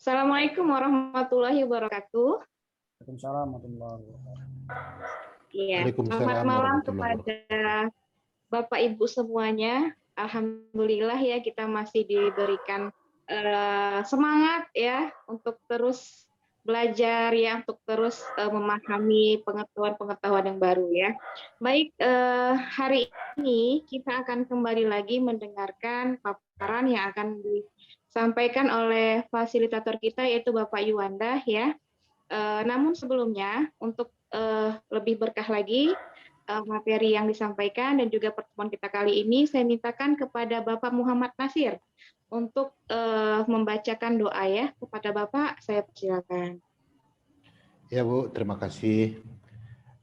Assalamualaikum warahmatullahi wabarakatuh. Waalaikumsalam warahmatullahi wabarakatuh. Iya, selamat Waalaikumsalam malam warahmatullahi kepada Bapak Ibu semuanya. Alhamdulillah ya kita masih diberikan semangat ya untuk terus belajar ya, untuk terus memahami pengetahuan-pengetahuan yang baru ya. Baik, hari ini kita akan kembali lagi mendengarkan paparan yang akan disampaikan oleh fasilitator kita yaitu Bapak Yuwanda ya. Namun sebelumnya untuk lebih berkah lagi materi yang disampaikan dan juga pertemuan kita kali ini, saya mintakan kepada Bapak Muhammad Nasir untuk membacakan doa ya kepada Bapak. Saya persilakan. Ya Bu, terima kasih.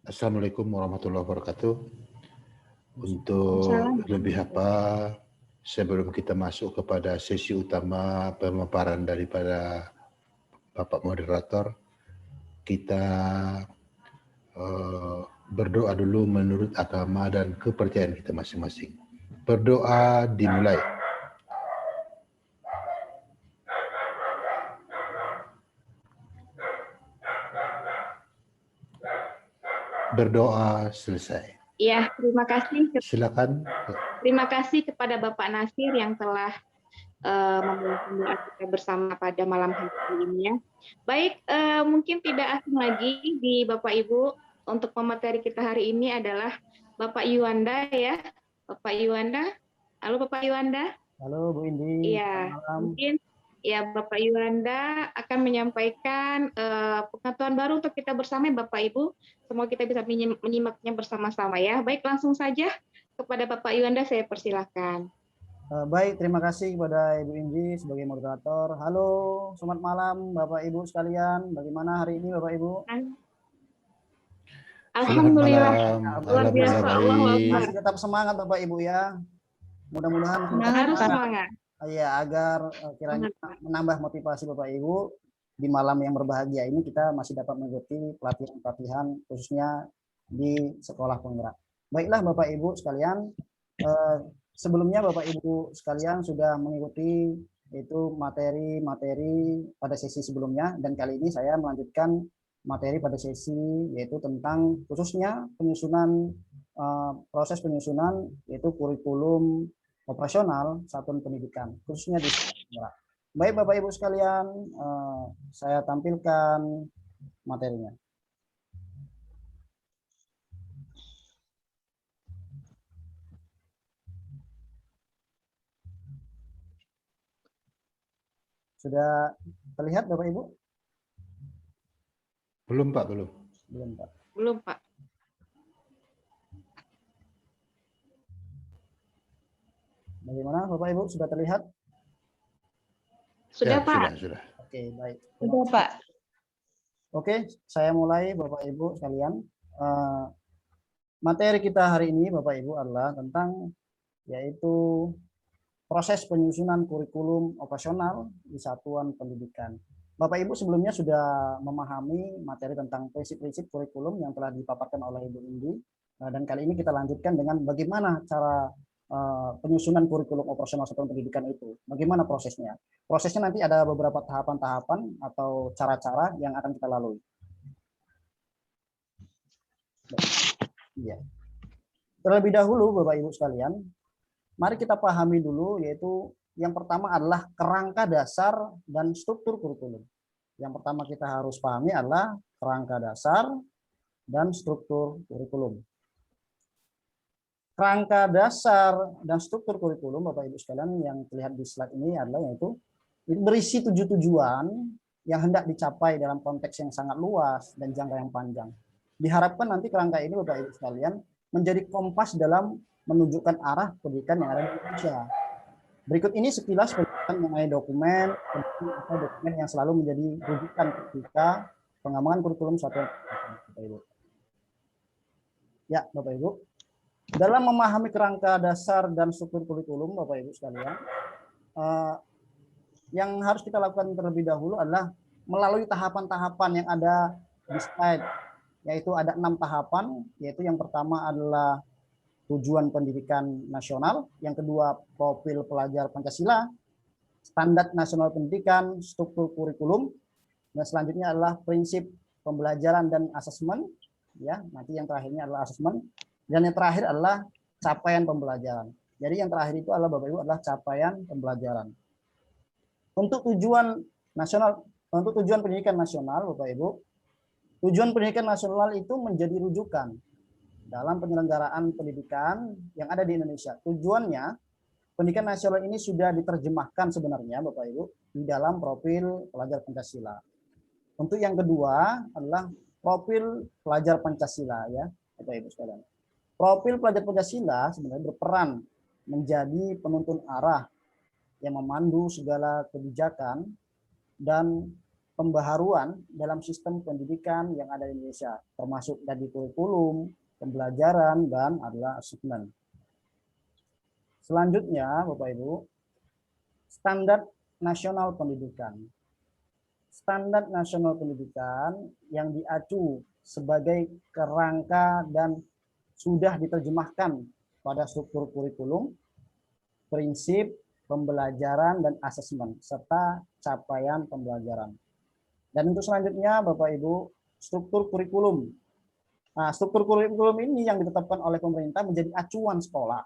Assalamualaikum warahmatullahi wabarakatuh. Untuk lebih apa, sebelum kita masuk kepada sesi utama pemaparan daripada Bapak Moderator, kita berdoa dulu menurut agama dan kepercayaan kita masing-masing. Berdoa dimulai. Berdoa selesai. Ya, terima kasih. Silakan. Terima kasih kepada Bapak Nasir yang telah membantu doa kita bersama pada malam hari ini ya. Baik, mungkin tidak asing lagi di Bapak Ibu untuk pemateri kita hari ini adalah Bapak Yuwanda ya. Bapak Yuwanda. Halo Bapak Yuwanda. Halo Bu Indi. Iya, mungkin ya Bapak Yuwanda akan menyampaikan pengetahuan baru untuk kita bersama Bapak Ibu. Semoga kita bisa menyimaknya bersama-sama ya. Baik, langsung saja kepada Bapak Yuwanda saya persilahkan. Baik, terima kasih kepada Ibu Indi sebagai moderator. Halo, selamat malam Bapak Ibu sekalian. Bagaimana hari ini Bapak Ibu? Alhamdulillah, luar biasa. Masih tetap semangat Bapak Ibu ya. Mudah-mudahan harus semangat. Ya, agar kiranya menambah motivasi Bapak Ibu di malam yang berbahagia ini kita masih dapat mengikuti pelatihan-pelatihan khususnya di sekolah penggerak. Baiklah Bapak Ibu sekalian, sebelumnya Bapak Ibu sekalian sudah mengikuti itu materi-materi pada sesi sebelumnya, dan kali ini saya melanjutkan materi pada sesi yaitu tentang khususnya penyusunan proses penyusunan yaitu kurikulum operasional satuan pendidikan khususnya di sekolah. Baik Bapak Ibu sekalian, saya tampilkan materinya. Sudah terlihat Bapak Ibu? Belum Pak, belum. Belum Pak. Belum Pak. Bagaimana Bapak Ibu, sudah terlihat? Sudah ya, Pak. Sudah. Oke, baik. Sudah Pak. Oke, saya mulai Bapak Ibu sekalian. Materi kita hari ini Bapak Ibu adalah tentang yaitu proses penyusunan kurikulum operasional di satuan pendidikan. Bapak Ibu sebelumnya sudah memahami materi tentang prinsip-prinsip kurikulum yang telah dipaparkan oleh Ibu Indi, dan kali ini kita lanjutkan dengan bagaimana cara penyusunan kurikulum operasional satuan pendidikan itu. Bagaimana prosesnya? Prosesnya nanti ada beberapa tahapan-tahapan atau cara-cara yang akan kita lalui. Iya. Terlebih dahulu Bapak Ibu sekalian, mari kita pahami dulu yaitu yang pertama adalah kerangka dasar dan struktur kurikulum. Yang pertama kita harus pahami adalah kerangka dasar dan struktur kurikulum. Kerangka dasar dan struktur kurikulum Bapak Ibu sekalian yang terlihat di slide ini adalah yaitu berisi 7 tujuan yang hendak dicapai dalam konteks yang sangat luas dan jangka yang panjang. Diharapkan nanti kerangka ini Bapak Ibu sekalian menjadi kompas dalam menunjukkan arah pendidikan yang ada di Indonesia. Berikut ini sekilas penjelasan mengenai dokumen atau dokumen yang selalu menjadi rujukan ketika pengembangan kurikulum satuan Bapak Ibu. Ya, Bapak Ibu. Dalam memahami kerangka dasar dan struktur kurikulum Bapak Ibu sekalian, yang harus kita lakukan terlebih dahulu adalah melalui tahapan-tahapan yang ada di slide, yaitu ada 6 tahapan, yaitu yang pertama adalah tujuan pendidikan nasional, yang kedua profil pelajar Pancasila, standar nasional pendidikan, struktur kurikulum, dan selanjutnya adalah prinsip pembelajaran dan asesmen. Ya, nanti yang terakhirnya adalah asesmen, dan yang terakhir adalah capaian pembelajaran. Jadi yang terakhir itu adalah Bapak Ibu adalah capaian pembelajaran. Untuk tujuan nasional, untuk tujuan pendidikan nasional, Bapak Ibu, tujuan pendidikan nasional itu menjadi rujukan dalam penyelenggaraan pendidikan yang ada di Indonesia. Tujuannya, pendidikan nasional ini sudah diterjemahkan sebenarnya, Bapak Ibu, di dalam profil pelajar Pancasila. Untuk yang kedua adalah profil pelajar Pancasila, ya, Bapak Ibu sekalian. Profil pelajar Pancasila sebenarnya berperan menjadi penuntun arah yang memandu segala kebijakan dan pembaharuan dalam sistem pendidikan yang ada di Indonesia, termasuk dari kurikulum, pembelajaran, dan adalah asesmen. Selanjutnya, Bapak Ibu, standar nasional pendidikan. Standar nasional pendidikan yang diacu sebagai kerangka dan sudah diterjemahkan pada struktur kurikulum, prinsip pembelajaran dan asesmen, serta capaian pembelajaran. Dan untuk selanjutnya, Bapak Ibu, struktur kurikulum. Nah, struktur kurikulum ini yang ditetapkan oleh pemerintah menjadi acuan sekolah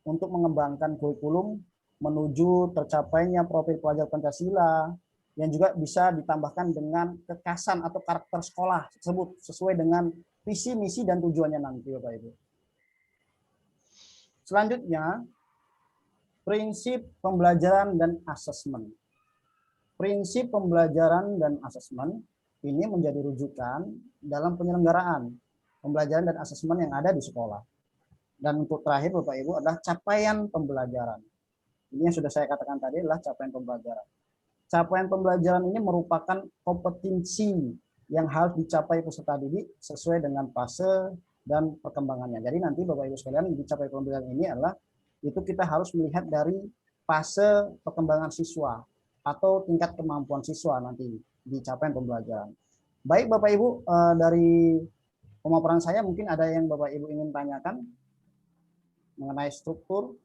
untuk mengembangkan kurikulum menuju tercapainya profil pelajar Pancasila, yang juga bisa ditambahkan dengan kekasan atau karakter sekolah tersebut sesuai dengan visi, misi, dan tujuannya nanti, Bapak Ibu. Selanjutnya, prinsip pembelajaran dan asesmen. Prinsip pembelajaran dan asesmen ini menjadi rujukan dalam penyelenggaraan pembelajaran dan asesmen yang ada di sekolah. Dan untuk terakhir, Bapak Ibu, adalah capaian pembelajaran. Ini yang sudah saya katakan tadi adalah capaian pembelajaran. Capaian pembelajaran ini merupakan kompetensi yang harus dicapai peserta didik sesuai dengan fase dan perkembangannya. Jadi nanti Bapak Ibu sekalian, dicapai pembelajaran ini adalah itu kita harus melihat dari fase perkembangan siswa atau tingkat kemampuan siswa nanti di capaian pembelajaran. Baik Bapak Ibu, dari pemaparan saya mungkin ada yang Bapak Ibu ingin tanyakan mengenai struktur.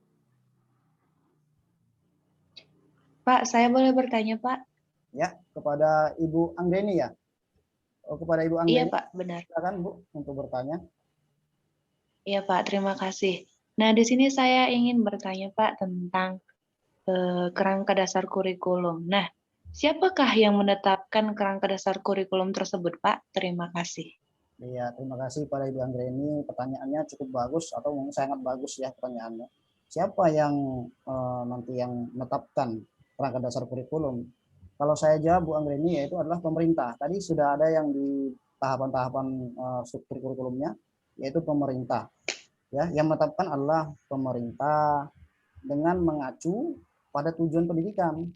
Pak, saya boleh bertanya, Pak? Ya, kepada Ibu Anggreni ya. Oh, kepada Ibu Anggreni. Iya, Pak, benar. Silakan Bu untuk bertanya. Iya, Pak, terima kasih. Nah, di sini saya ingin bertanya, Pak, tentang kerangka dasar kurikulum. Nah, siapakah yang menetapkan kerangka dasar kurikulum tersebut, Pak? Terima kasih. Iya, terima kasih pada Ibu Anggreni. Pertanyaannya cukup bagus atau sangat bagus ya pertanyaannya. Siapa yang nanti yang menetapkan kerangka dasar kurikulum? Kalau saya jawab Bu Anggreni, yaitu adalah pemerintah. Tadi sudah ada yang di tahapan-tahapan struktur kurikulumnya, yaitu pemerintah. Ya, yang menetapkan adalah pemerintah dengan mengacu pada tujuan pendidikan,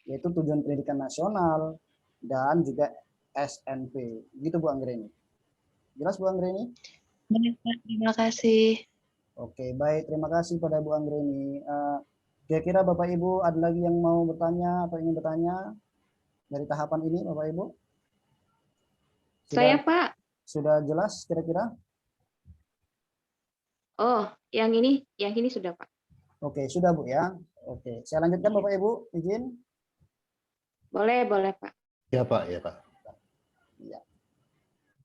yaitu tujuan pendidikan nasional dan juga SNP. Gitu Bu Anggreni. Jelas Bu Anggreni? Terima kasih. Oke, baik. Terima kasih pada Bu Anggreni. Kira-kira Bapak Ibu ada lagi yang mau bertanya atau ingin bertanya dari tahapan ini, Bapak Ibu? Saya Pak. Sudah jelas kira-kira? Oh, yang ini sudah Pak. Oke, sudah Bu ya. Oke, saya lanjutkan Bapak Ibu, izin. Boleh Pak. Ya Pak, ya Pak. Ya.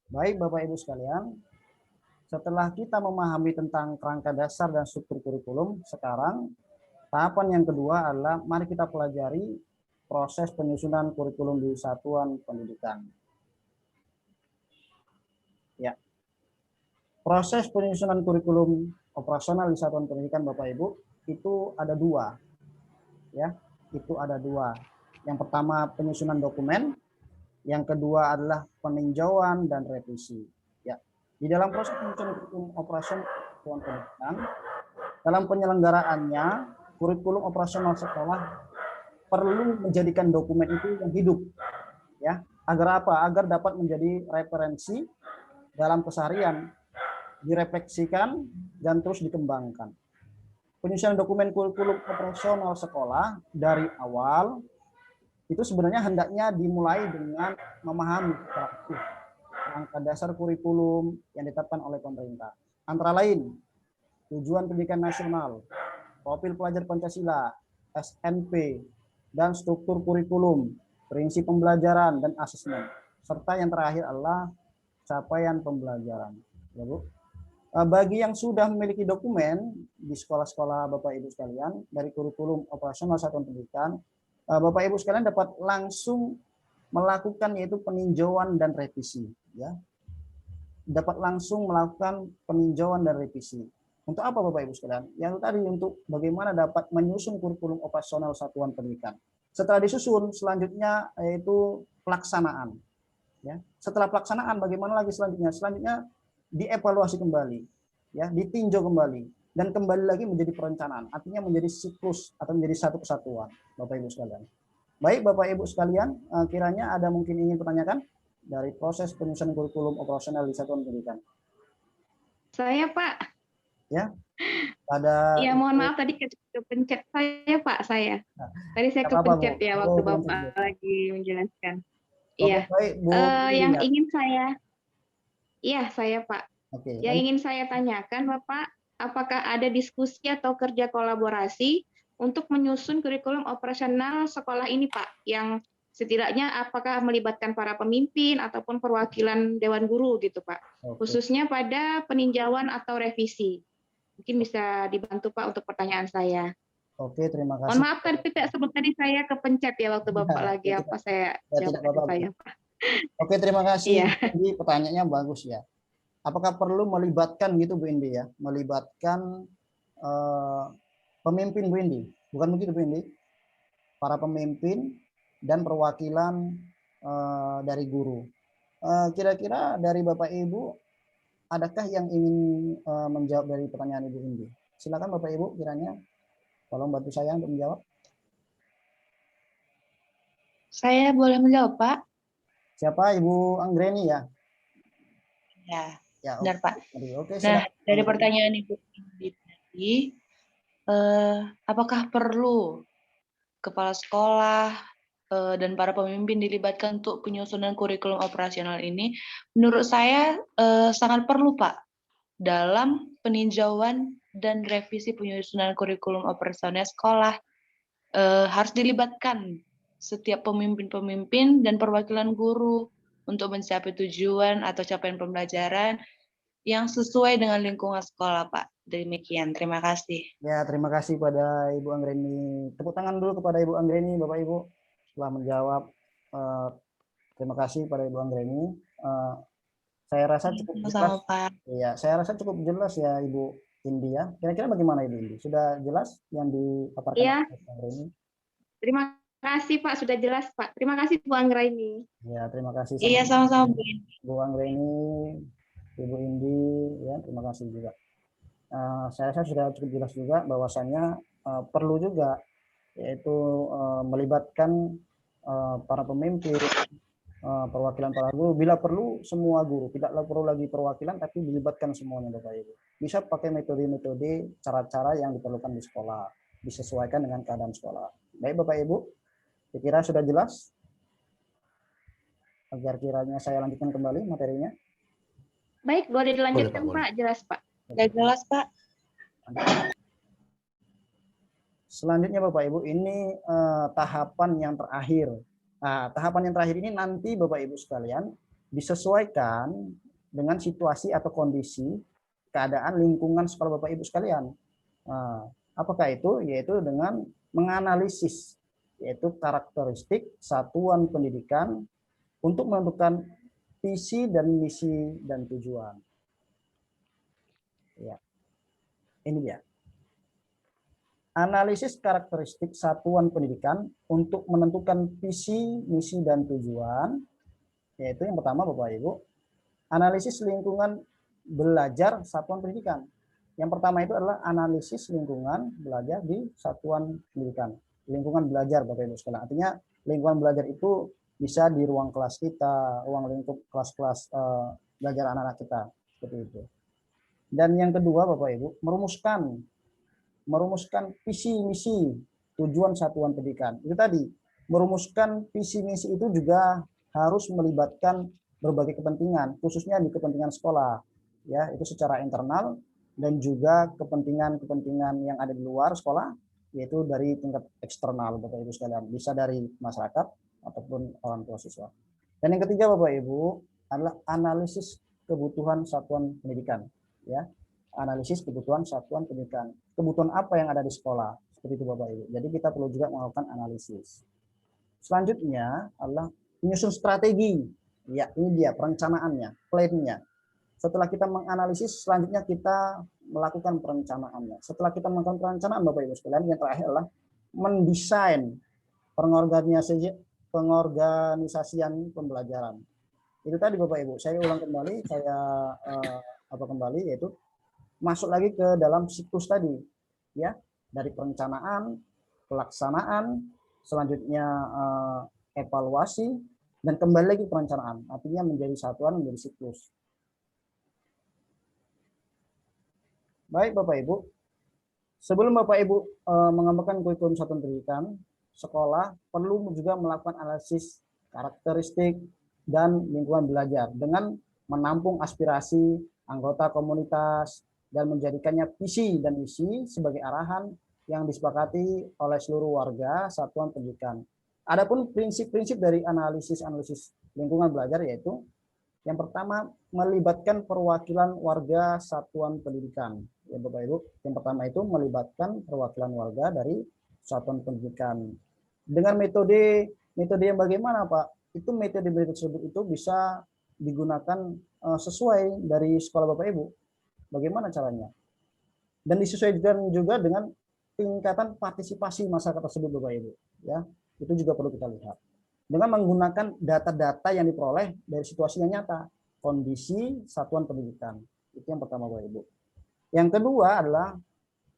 Baik Bapak Ibu sekalian, setelah kita memahami tentang kerangka dasar dan struktur kurikulum, sekarang tahapan yang kedua adalah mari kita pelajari proses penyusunan kurikulum di satuan pendidikan. Ya. Proses penyusunan kurikulum operasional di satuan pendidikan Bapak Ibu itu ada dua. Ya, itu ada dua. Yang pertama penyusunan dokumen, yang kedua adalah peninjauan dan revisi. Ya. Di dalam proses penyusunan kurikulum operasional satuan pendidikan, dalam penyelenggaraannya kurikulum operasional sekolah perlu menjadikan dokumen itu yang hidup. Ya, agar apa? Agar dapat menjadi referensi dalam keseharian, direfleksikan dan terus dikembangkan. Penyusunan dokumen kurikulum operasional sekolah dari awal itu sebenarnya hendaknya dimulai dengan memahami praktik kerangka dasar kurikulum yang ditetapkan oleh pemerintah. Antara lain, tujuan pendidikan nasional, profil pelajar Pancasila, SNP, dan struktur kurikulum, prinsip pembelajaran dan asesmen, serta yang terakhir adalah capaian pembelajaran. Ya, Bu. Bagi yang sudah memiliki dokumen di sekolah-sekolah Bapak Ibu sekalian dari kurikulum operasional satuan pendidikan, Bapak Ibu sekalian dapat langsung melakukan yaitu peninjauan dan revisi, ya. Dapat langsung melakukan peninjauan dan revisi. Untuk apa Bapak Ibu sekalian? Yang tadi untuk bagaimana dapat menyusun kurikulum operasional satuan pendidikan. Setelah disusun, selanjutnya yaitu pelaksanaan. Ya. Setelah pelaksanaan, bagaimana lagi selanjutnya? Selanjutnya dievaluasi kembali, ya, ditinjau kembali, dan kembali lagi menjadi perencanaan. Artinya menjadi siklus atau menjadi satu kesatuan, Bapak Ibu sekalian. Baik Bapak Ibu sekalian, kiranya ada mungkin ingin ditanyakan dari proses penyusunan kurikulum operasional di satuan pendidikan. Saya Pak. Ya, ada. Iya, mohon maaf tadi kepencet saya Pak, saya. Tadi saya kepencet ya waktu Bapak lagi menjelaskan. Iya. Baik, Bu. Yang ingin saya, iya saya Pak. Oke. Yang ingin saya tanyakan Bapak, apakah ada diskusi atau kerja kolaborasi untuk menyusun kurikulum operasional sekolah ini Pak, yang setidaknya apakah melibatkan para pemimpin ataupun perwakilan Dewan Guru gitu Pak, khususnya pada peninjauan atau revisi. Mungkin bisa dibantu Pak untuk pertanyaan saya. Oke, terima kasih. Mohon maaf tadi saya kepencet ya waktu Bapak lagi apa saya jawab saya Pak. Oke, terima kasih. Iya. Jadi pertanyaannya bagus ya. Apakah perlu melibatkan gitu Bu Indi ya? Melibatkan pemimpin Bu Indi. Bukan begitu Bu Indi? Para pemimpin dan perwakilan dari guru. Kira-kira dari Bapak Ibu, adakah yang ingin menjawab dari pertanyaan Ibu Indi? Silakan Bapak Ibu kiranya. Tolong bantu saya untuk menjawab. Saya boleh menjawab, Pak? Siapa? Ibu Anggreni ya? Ya, benar Pak. Oke, nah, dari pertanyaan Ibu Indi tadi, apakah perlu kepala sekolah dan para pemimpin dilibatkan untuk penyusunan kurikulum operasional ini? Menurut saya sangat perlu, Pak, dalam peninjauan dan revisi penyusunan kurikulum operasional sekolah. Harus dilibatkan setiap pemimpin-pemimpin dan perwakilan guru untuk mencapai tujuan atau capaian pembelajaran yang sesuai dengan lingkungan sekolah, Pak. Demikian, terima kasih. Ya, terima kasih pada Ibu Anggreni. Tepuk tangan dulu kepada Ibu Anggreni, Bapak Ibu, setelah menjawab. Terima kasih pada Ibu Anggreni. Saya rasa cukup jelas. Ya, saya rasa cukup jelas ya Ibu Indi ya. Kira-kira bagaimana Ibu Indi? Sudah jelas yang dipaparkan Ibu Anggreni? Terima kasih Pak, sudah jelas Pak. Terima kasih Bu Anggreni. Ya, terima kasih. Iya, sama-sama Bu Anggreni, Ibu Indi, ya terima kasih juga. Saya rasa sudah cukup jelas juga bahwasannya perlu juga yaitu melibatkan para pemimpin, perwakilan para guru, bila perlu semua guru, tidak perlu lagi perwakilan tapi dilibatkan semuanya Bapak Ibu. Bisa pakai metode-metode, cara-cara yang diperlukan di sekolah, disesuaikan dengan keadaan sekolah. Baik Bapak Ibu, kira-kira sudah jelas? Agar kiranya saya lanjutkan kembali materinya. Baik, boleh dilanjutkan Pak, jelas Pak. Sudah jelas Pak. Selanjutnya Bapak Ibu, ini tahapan yang terakhir. Nah, tahapan yang terakhir ini nanti Bapak Ibu sekalian disesuaikan dengan situasi atau kondisi keadaan lingkungan sekolah Bapak Ibu sekalian. Nah, apakah itu? Yaitu dengan menganalisis yaitu karakteristik satuan pendidikan untuk menentukan visi dan misi dan tujuan. Ya. Ini dia. Analisis karakteristik satuan pendidikan untuk menentukan visi, misi, dan tujuan, yaitu yang pertama Bapak Ibu, analisis lingkungan belajar satuan pendidikan. Yang pertama itu adalah analisis lingkungan belajar di satuan pendidikan. Lingkungan belajar Bapak Ibu sekalian. Artinya lingkungan belajar itu bisa di ruang kelas kita, ruang lingkup kelas-kelas belajar anak-anak kita, seperti itu. Dan yang kedua Bapak Ibu, merumuskan visi misi tujuan satuan pendidikan. Itu tadi, merumuskan visi misi itu juga harus melibatkan berbagai kepentingan, khususnya di kepentingan sekolah, ya, itu secara internal dan juga kepentingan-kepentingan yang ada di luar sekolah yaitu dari tingkat eksternal Bapak Ibu sekalian, bisa dari masyarakat ataupun orang tua siswa. Dan yang ketiga Bapak Ibu adalah analisis kebutuhan satuan pendidikan, ya. Analisis kebutuhan satuan pendidikan. Kebutuhan apa yang ada di sekolah, seperti itu Bapak Ibu. Jadi kita perlu juga melakukan analisis. Selanjutnya adalah menyusun strategi. Ya, ini dia perencanaannya, plan-nya. Setelah kita menganalisis, selanjutnya kita melakukan perencanaannya. Setelah kita melakukan perencanaan Bapak Ibu sekalian, yang terakhir adalah mendesain pengorganisasian pembelajaran. Itu tadi Bapak Ibu, saya ulang kembali, yaitu masuk lagi ke dalam siklus tadi, ya, dari perencanaan, pelaksanaan, selanjutnya evaluasi, dan kembali lagi perencanaan. Artinya menjadi satuan, menjadi siklus. Baik Bapak Ibu, sebelum Bapak Ibu mengembangkan kurikulum satuan pendidikan, sekolah perlu juga melakukan analisis karakteristik dan lingkungan belajar dengan menampung aspirasi anggota komunitas dan menjadikannya visi dan misi sebagai arahan yang disepakati oleh seluruh warga satuan pendidikan. Adapun prinsip-prinsip dari analisis lingkungan belajar yaitu yang pertama melibatkan perwakilan warga satuan pendidikan. Ya Bapak Ibu, yang pertama itu melibatkan perwakilan warga dari satuan pendidikan. Dengan metode yang bagaimana Pak? Itu metode tersebut itu bisa digunakan sesuai dari sekolah Bapak Ibu. Bagaimana caranya? Dan disesuaikan juga dengan tingkatan partisipasi masyarakat tersebut Bapak Ibu. Ya, itu juga perlu kita lihat. Dengan menggunakan data-data yang diperoleh dari situasi yang nyata, kondisi satuan pendidikan. Itu yang pertama Bapak Ibu. Yang kedua adalah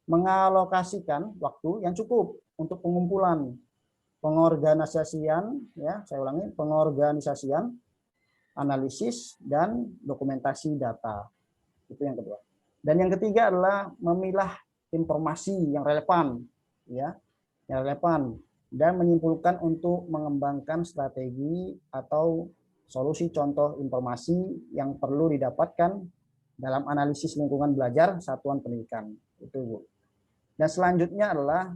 mengalokasikan waktu yang cukup untuk pengumpulan, pengorganisasian, ya, saya ulangi, pengorganisasian, analisis, dan dokumentasi data. Itu yang kedua. Dan yang ketiga adalah memilah informasi yang relevan, ya, yang relevan, dan menyimpulkan untuk mengembangkan strategi atau solusi contoh informasi yang perlu didapatkan dalam analisis lingkungan belajar satuan pendidikan. Itu Bu. Dan selanjutnya adalah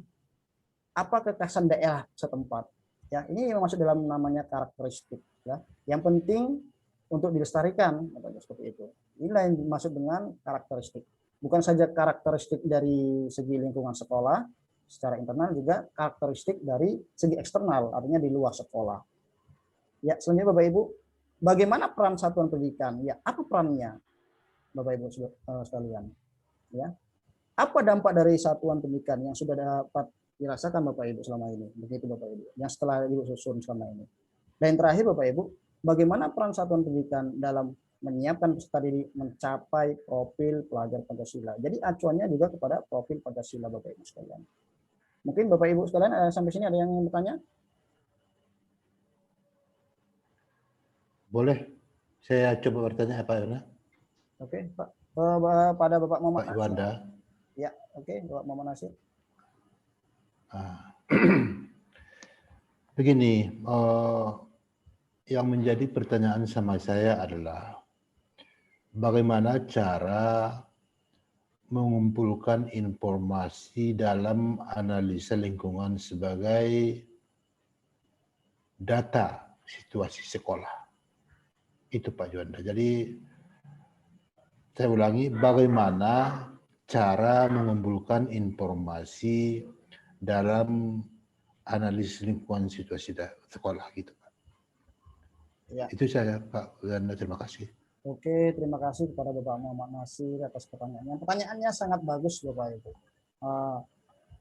apa kekhasan daerah setempat. Ya, ini masuk dalam namanya karakteristik. Ya, yang penting untuk dilestarikan, seperti itu. Inilah yang dimaksud dengan karakteristik. Bukan saja karakteristik dari segi lingkungan sekolah, secara internal juga karakteristik dari segi eksternal, artinya di luar sekolah. Ya, selanjutnya Bapak Ibu, bagaimana peran satuan pendidikan? Ya, apa perannya, Bapak Ibu sekalian? Ya, apa dampak dari satuan pendidikan yang sudah dapat dirasakan Bapak Ibu selama ini? Begitu Bapak Ibu, yang setelah Ibu susun selama ini. Dan yang terakhir Bapak Ibu, bagaimana peran satuan pendidikan dalam menyiapkan peserta didik mencapai profil pelajar Pancasila? Jadi acuannya juga kepada profil Pancasila Bapak Ibu sekalian. Mungkin Bapak Ibu sekalian sampai sini ada yang ingin bertanya? Boleh, saya coba bertanya Pak Yona. Oke, Pak. Pada Bapak Muhammad Pak Iwanda. Ya, oke, Bapak Muhammad Nasir. Begini, yang menjadi pertanyaan sama saya adalah bagaimana cara mengumpulkan informasi dalam analisa lingkungan sebagai data situasi sekolah. Itu Pak Juanda. Jadi saya ulangi, bagaimana cara mengumpulkan informasi dalam analisis lingkungan situasi sekolah gitu Pak. Ya. Itu saya Pak Juanda, terima kasih. Oke, terima kasih kepada Bapak Muhammad Nasir atas pertanyaannya. Pertanyaannya sangat bagus Bapak Ibu.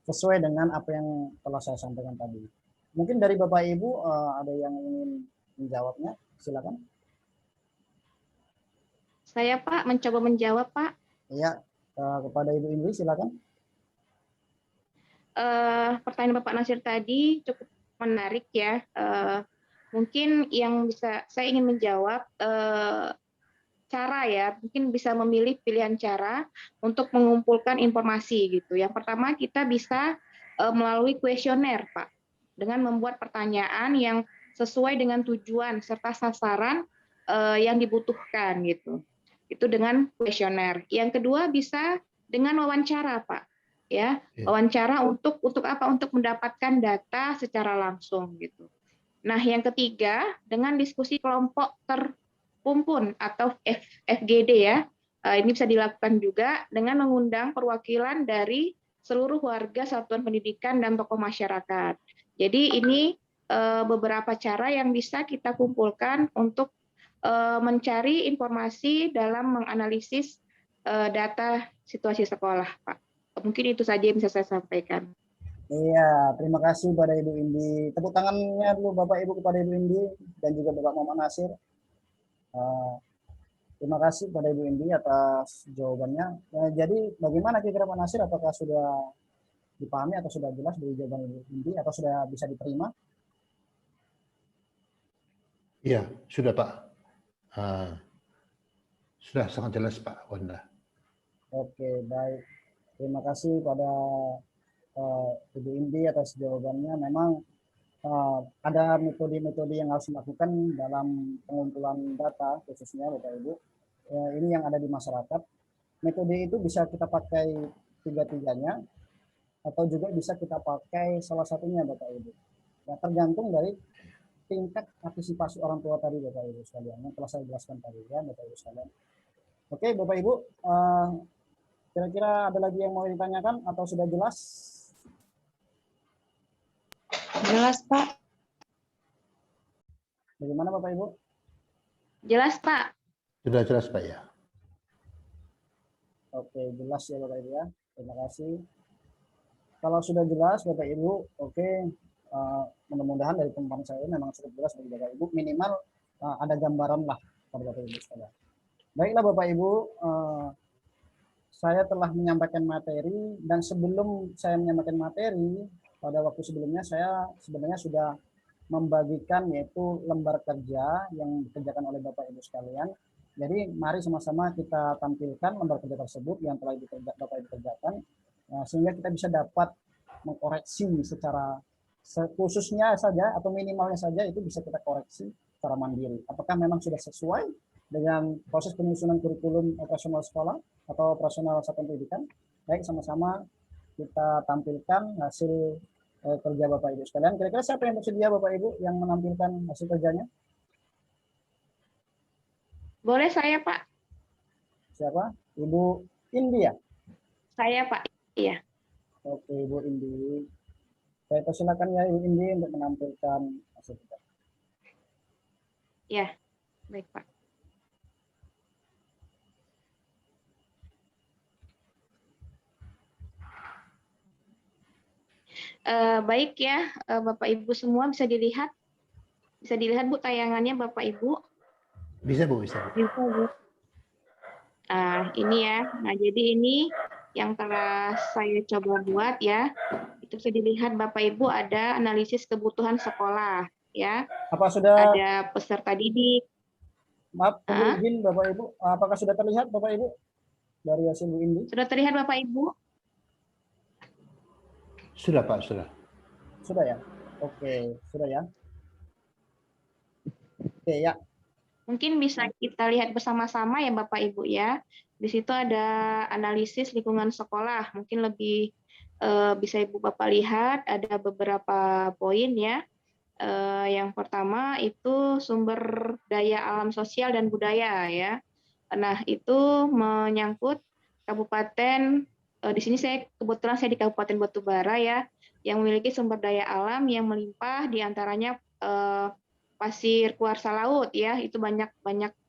Sesuai dengan apa yang telah saya sampaikan tadi. Mungkin dari Bapak Ibu ada yang ingin menjawabnya, silakan. Saya Pak mencoba menjawab Pak. Iya, kepada Ibu Indri silakan. Pertanyaan Bapak Nasir tadi cukup menarik ya. Mungkin yang bisa saya ingin menjawab cara ya, mungkin bisa memilih pilihan cara untuk mengumpulkan informasi gitu. Yang pertama kita bisa melalui kuesioner Pak, dengan membuat pertanyaan yang sesuai dengan tujuan serta sasaran yang dibutuhkan gitu. Itu dengan kuesioner. Yang kedua bisa dengan wawancara Pak. ya, Ya. wawancara untuk apa? Untuk mendapatkan data secara langsung gitu. Nah, yang ketiga, dengan diskusi kelompok terkumpul atau FGD ya. Ini bisa dilakukan juga dengan mengundang perwakilan dari seluruh warga satuan pendidikan dan tokoh masyarakat. Jadi ini beberapa cara yang bisa kita kumpulkan untuk mencari informasi dalam menganalisis data situasi sekolah, Pak. Mungkin itu saja yang bisa saya sampaikan. Iya, terima kasih pada Ibu Indi. Tepuk tangannya dulu Bapak Ibu kepada Ibu Indi dan juga Bapak Muhammad Nasir. Terima kasih pada Ibu Indi atas jawabannya. Jadi bagaimana kira-kira Pak Nasir? Apakah sudah dipahami atau sudah jelas dari jawaban Ibu Indi atau sudah bisa diterima? Iya, sudah Pak. Sudah sangat jelas Pak Wanda. Oke, baik. Terima kasih pada Ibu Indi atas jawabannya. Memang ada metode-metode yang harus dilakukan dalam pengumpulan data, khususnya Bapak Ibu. Ini yang ada di masyarakat. Metode itu bisa kita pakai tiga-tiganya, atau juga bisa kita pakai salah satunya Bapak Ibu. Ya, tergantung dari tingkat partisipasi orang tua tadi Bapak Ibu sekalian, yang telah saya jelaskan tadi ya Bapak Ibu sekalian. Oke Bapak Ibu, kira-kira ada lagi yang mau ditanyakan atau sudah jelas? Jelas, Pak. Bagaimana Bapak Ibu? Jelas, Pak. Sudah jelas Pak ya. Oke, jelas ya Bapak Ibu ya. Terima kasih. Kalau sudah jelas Bapak Ibu, oke, mudah-mudahan dari teman saya memang sudah jelas bagi Bapak Ibu, minimal ada gambaran lah pada Bapak Ibu sekalian. Baiklah Bapak Ibu, saya telah menyampaikan materi, dan sebelum saya menyampaikan materi, pada waktu sebelumnya saya sebenarnya sudah membagikan yaitu lembar kerja yang dikerjakan oleh Bapak Ibu sekalian. Jadi mari sama-sama kita tampilkan lembar kerja tersebut yang telah Bapak Ibu kerjakan, sehingga kita bisa dapat mengkoreksi secara khususnya saja atau minimalnya saja itu bisa kita koreksi secara mandiri. Apakah memang sudah sesuai dengan proses penyusunan kurikulum operasional sekolah atau operasional satuan pendidikan? Baik, sama-sama kita tampilkan hasil kerja Bapak Ibu sekalian. Kira-kira siapa yang bersedia Bapak Ibu yang menampilkan hasil kerjanya? Boleh saya, Pak? Siapa? Ibu India. Saya, Pak. Iya. Oke, Ibu Indi. Saya persilakan ya Ibu Indi untuk menampilkan hasil kerja. Ya, baik Pak. Baik ya, Bapak Ibu semua bisa dilihat Bu tayangannya Bapak Ibu. Bisa Bu, bisa. Bisa Bu. Ini ya. Nah jadi ini yang telah saya coba buat ya. Itu bisa dilihat Bapak Ibu ada analisis kebutuhan sekolah ya. Apa sudah? Ada peserta didik. Maaf, izin Bapak Ibu. Apakah sudah terlihat Bapak Ibu dari hasil Bu Indi? Sudah terlihat Bapak Ibu? Sudah Pak, sudah. Sudah ya? Oke, sudah ya? Oke ya. Mungkin bisa kita lihat bersama-sama ya Bapak Ibu ya. Di situ ada analisis lingkungan sekolah. Mungkin lebih bisa Ibu Bapak lihat ada beberapa poin ya. Yang pertama itu sumber daya alam sosial dan budaya ya. Nah itu menyangkut kabupaten. Di sini kebetulan saya di Kabupaten Batubara ya, yang memiliki sumber daya alam yang melimpah, diantaranya pasir kuarsa laut ya, itu banyak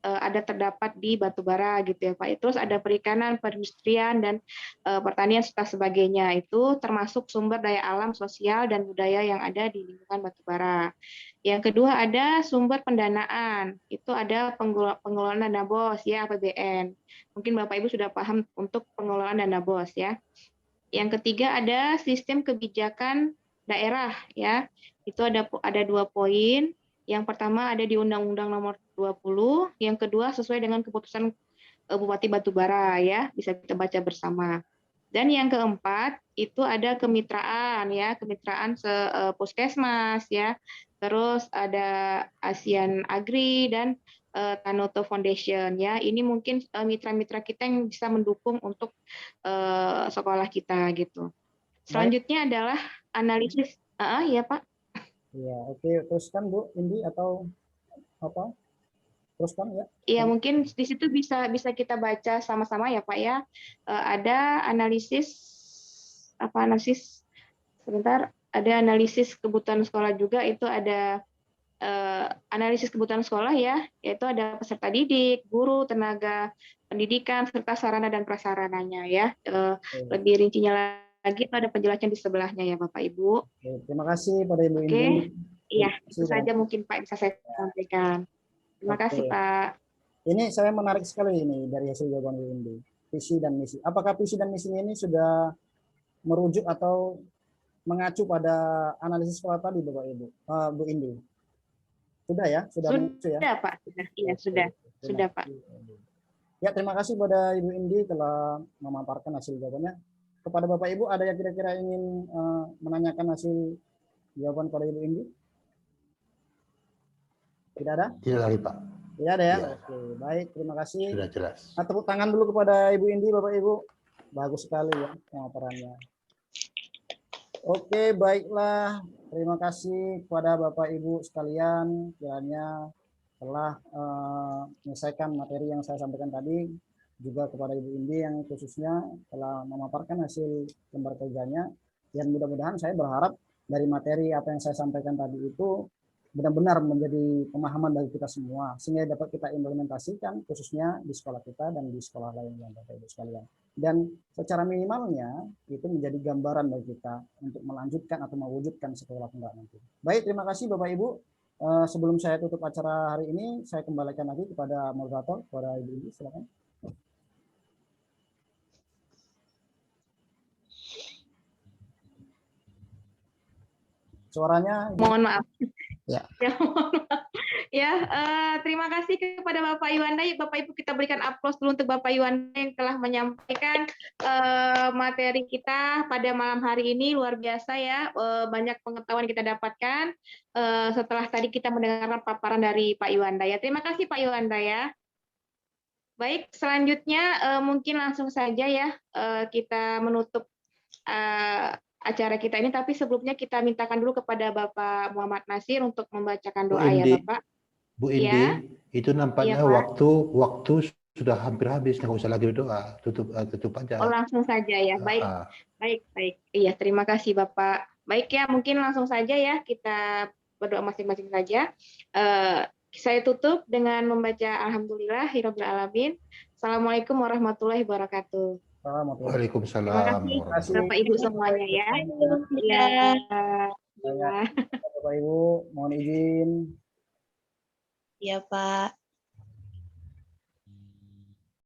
ada terdapat di Batubara gitu ya Pak. Terus ada perikanan, perindustrian dan pertanian serta sebagainya. Itu termasuk sumber daya alam sosial dan budaya yang ada di lingkungan Batubara. Yang kedua ada sumber pendanaan. Itu ada pengelolaan dana BOS ya, APBN. Mungkin Bapak Ibu sudah paham untuk pengelolaan dana BOS ya. Yang ketiga ada sistem kebijakan daerah ya. Itu ada 2 poin. Yang pertama ada di Undang-Undang Nomor 20, yang kedua sesuai dengan keputusan Bupati Batubara ya, bisa kita baca bersama. Dan yang keempat itu ada kemitraan ya, kemitraan puskesmas ya. Terus ada ASEAN Agri dan Tanoto Foundation ya. Ini mungkin mitra-mitra kita yang bisa mendukung untuk sekolah kita gitu. Selanjutnya adalah analisis. Ya Pak. Ya, oke. Teruskan Bu Indi atau apa? Teruskan ya. Iya, mungkin di situ bisa kita baca sama-sama ya Pak ya. Ada analisis sebentar, ada analisis kebutuhan sekolah juga, itu ada analisis kebutuhan sekolah ya, yaitu ada peserta didik, guru, tenaga pendidikan, serta sarana dan prasarananya ya. Lebih rincinya lagi itu ada penjelasan di sebelahnya ya Bapak Ibu. Oke, terima kasih pada Ibu Indi. Oke, iya itu Terima kasih, saja mungkin Pak bisa saya sampaikan. Terima Oke. kasih Pak. Ini saya menarik sekali ini dari hasil jawaban Ibu Indi. Visi dan misi. Apakah visi dan misi ini sudah merujuk atau mengacu pada analisis sekolah tadi, Bapak Ibu, Bu Indi? Sudah ya, sudah mengacu ya. Sudah Pak, sudah. Iya sudah, sudah Pak. Ya, terima kasih pada Ibu Indi telah memaparkan hasil jawabannya. Kepada Bapak Ibu, ada yang kira-kira ingin menanyakan hasil jawaban pada Ibu Indi? Tidak ada? Tidak lagi Pak. Tidak ada ya? Ya. Oke, baik, terima kasih. Sudah jelas. Tepuk tangan dulu kepada Ibu Indi, Bapak Ibu. Bagus sekali ya pemaparannya. Oke, baiklah. Terima kasih kepada Bapak Ibu sekalian kiranya telah menyelesaikan materi yang saya sampaikan tadi, juga kepada Ibu Indi yang khususnya telah memaparkan hasil lembar kerjanya. Dan mudah-mudahan saya berharap dari materi apa yang saya sampaikan tadi itu benar-benar menjadi pemahaman bagi kita semua, sehingga dapat kita implementasikan khususnya di sekolah kita dan di sekolah lainnya, Bapak Ibu sekalian. Dan secara minimalnya itu menjadi gambaran bagi kita untuk melanjutkan atau mewujudkan sekolah penggerak nanti. Baik, terima kasih Bapak Ibu. Sebelum saya tutup acara hari ini, saya kembalikan lagi kepada moderator, kepada Ibu Indi, silakan. Suaranya. Mohon maaf. Ya. Mohon maaf. Ya, terima kasih kepada Bapak Yuwanda. Bapak Ibu kita berikan aplaus dulu untuk Bapak Yuwanda yang telah menyampaikan materi kita pada malam hari ini. Luar biasa ya, banyak pengetahuan kita dapatkan setelah tadi kita mendengarkan paparan dari Pak Yuwanda ya. Terima kasih Pak Yuwanda ya. Baik, selanjutnya mungkin langsung saja ya kita menutup acara kita ini, tapi sebelumnya kita mintakan dulu kepada Bapak Muhammad Nasir untuk membacakan doa ya Bapak. Bu Indi, ya. Itu nampaknya ya, waktu sudah hampir habis, nggak usah lagi berdoa, tutup aja. Oh langsung saja ya, baik. Iya, terima kasih Bapak. Baik ya, mungkin langsung saja ya kita berdoa masing-masing saja. Saya tutup dengan membaca Alhamdulillahirabbil alamin. Assalamualaikum warahmatullahi wabarakatuh. Waalaikumsalam. Terima kasih Bapak Ibu semuanya ya. Bapak Ibu, mohon izin. Ya Pak.